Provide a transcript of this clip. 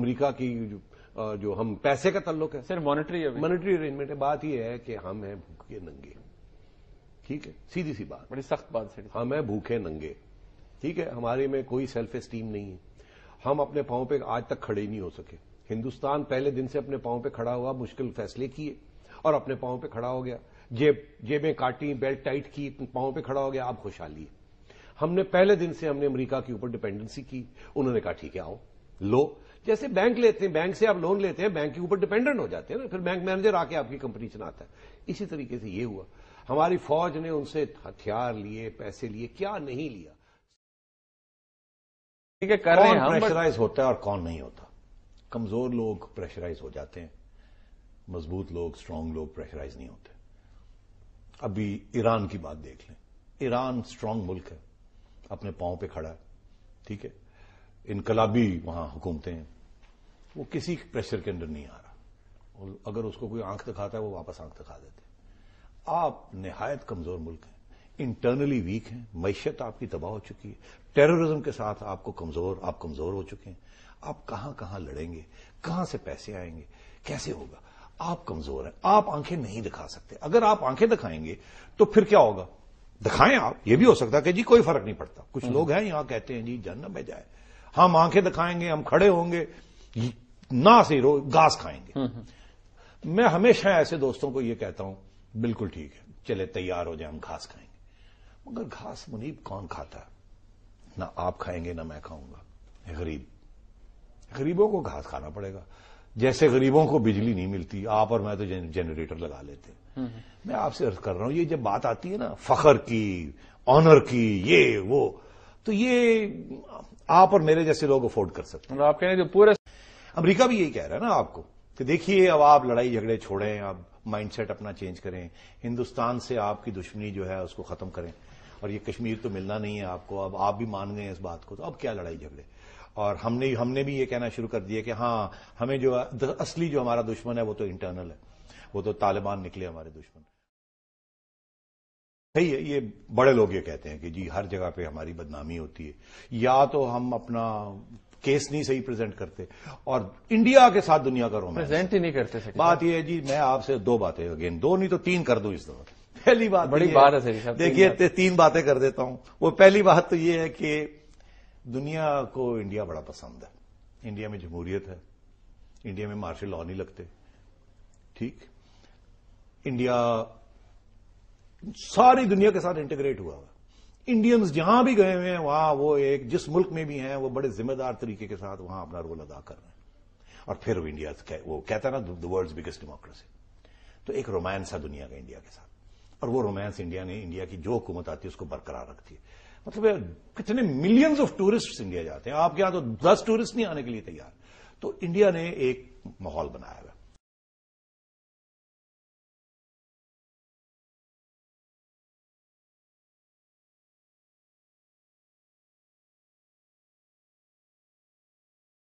امریکہ کی جو ہم پیسے کا تعلق ہے، صرف مانیٹری ارینجمنٹ ہے. بات یہ ہے کہ ہم ہیں بھوکے ننگے. ٹھیک ہے، سیدھی سی بات، بڑی سخت بات ہے. ہم ہیں بھوکے ننگے. ٹھیک ہے، ہمارے میں کوئی سیلف اسٹیم نہیں ہے. ہم اپنے پاؤں پہ آج تک کھڑے ہی نہیں ہو سکے. ہندوستان پہلے دن سے اپنے پاؤں پہ کھڑا ہوا، مشکل فیصلے کیے اور اپنے پاؤں پہ کھڑا ہو گیا. جیبیں کاٹی، بیلٹ ٹائٹ کی، پاؤں پہ کھڑا ہو گیا. اب خوشحالی ہے. ہم نے پہلے دن سے ہم نے امریکہ کے اوپر ڈپینڈنسی کی. انہوں نے کہا ٹھیک ہے آؤ لو. جیسے بینک لیتے ہیں، بینک سے آپ لون لیتے ہیں، بینک کے اوپر ڈپینڈنٹ ہو جاتے ہیں نا، پھر بینک مینیجر آ کے آپ کی کمپنی چلاتا ہے. اسی طریقے سے یہ ہوا. ہماری فوج نے ان سے ہتھیار لیے، پیسے لیے، کیا نہیں لیا. ٹھیک ہے، کر رہے ہیں کون ہم. پریشرائز ہوتا ہے اور کون نہیں ہوتا. کمزور لوگ پریشرائز ہو جاتے ہیں، مضبوط لوگ، اسٹرانگ لوگ پریشرائز نہیں ہوتے. ابھی ایران کی بات دیکھ لیں. ایران اسٹرانگ ملک ہے، اپنے پاؤں پہ کھڑا ہے. ٹھیک ہے، انقلابی وہاں حکومتیں ہیں. وہ کسی پریشر کے اندر نہیں آ رہا. اور اگر اس کو کوئی آنکھ دکھاتا ہے وہ واپس آنکھ دکھا دیتے ہیں. آپ نہایت کمزور ملک ہیں، انٹرنلی ویک ہیں. معیشت آپ کی تباہ ہو چکی ہے. ٹیررزم کے ساتھ آپ کمزور ہو چکے ہیں. آپ کہاں کہاں لڑیں گے؟ کہاں سے پیسے آئیں گے؟ کیسے ہوگا؟ آپ کمزور ہیں. آپ آنکھیں نہیں دکھا سکتے. اگر آپ آنکھیں دکھائیں گے تو پھر کیا ہوگا؟ دکھائیں آپ، یہ بھی ہو سکتا کہ جی کوئی فرق نہیں پڑتا. کچھ لوگ ہیں یہاں کہتے ہیں جی جہنم میں جائے. ہم آنکھیں دکھائیں گے، ہم کھڑے ہوں گے، نہ سے گاس کھائیں گے. میں ہمیشہ ایسے دوستوں کو یہ کہتا ہوں بالکل ٹھیک ہے، چلے تیار ہو جائیں، ہم گھاس کھائیں گے. مگر گھاس منیب کون کھاتا ہے؟ نہ آپ کھائیں گے نہ میں کھاؤں گا. غریبوں کو گھاس کھانا پڑے گا. جیسے غریبوں کو بجلی نہیں ملتی، آپ اور میں تو جنریٹر لگا لیتے. میں آپ سے عرض کر رہا ہوں، یہ جب بات آتی ہے نا فخر کی، آنر کی، یہ وہ، تو یہ آپ اور میرے جیسے لوگ افورڈ کر سکتے ہیں. آپ کہہ رہے ہیں جو پورے امریکہ بھی یہی کہہ رہا ہے نا آپ کو کہ دیکھیے اب آپ لڑائی جھگڑے چھوڑیں، اب مائنڈ سیٹ اپنا چینج کریں، ہندوستان سے آپ کی دشمنی جو ہے اس کو ختم کریں. اور یہ کشمیر تو ملنا نہیں ہے آپ کو، اب آپ بھی مان گئے اس بات کو، تو اب کیا لڑائی جھگڑے. اور ہم نے بھی یہ کہنا شروع کر دیا کہ ہاں ہمیں جو اصلی جو ہمارا دشمن ہے وہ تو انٹرنل ہے، وہ تو طالبان نکلے ہمارے دشمن. صحیح ہے، یہ بڑے لوگ یہ کہتے ہیں کہ جی ہر جگہ پہ ہماری بدنامی ہوتی ہے، یا تو ہم اپنا کیس نہیں صحیح پریزنٹ کرتے، اور انڈیا کے ساتھ دنیا کا رومانس پریزنٹ ہی نہیں کرتے. بات یہ ہے جی، میں آپ سے دو باتیں، اگین دو نہیں تو تین کر دوں اس دفعہ. پہلی بات بڑی بات ہے صاحب، دیکھیے تین باتیں کر دیتا ہوں. وہ پہلی بات تو یہ ہے کہ دنیا کو انڈیا بڑا پسند ہے. انڈیا میں جمہوریت ہے، انڈیا میں مارشل لاء نہیں لگتے. ٹھیک، انڈیا ساری دنیا کے ساتھ انٹیگریٹ ہوا. انڈینز جہاں بھی گئے ہوئے ہیں وہاں وہ ایک جس ملک میں بھی ہیں وہ بڑے ذمہ دار طریقے کے ساتھ وہاں اپنا رول ادا کر رہے ہیں. اور پھر انڈیا وہ کہتا ہے نا دی ورلڈز بگیسٹ ڈیموکریسی. تو ایک رومانس ہے دنیا کا انڈیا کے ساتھ، اور وہ رومانس انڈیا کی جو حکومت آتی ہے اس کو برقرار رکھتی ہے. مطلب کتنے ملینز آف ٹورسٹ انڈیا جاتے ہیں، آپ کے یہاں تو 10 ٹورسٹ نہیں آنے کے لیے تیار. تو انڈیا نے ایک ماحول بنایا ہوا ہے.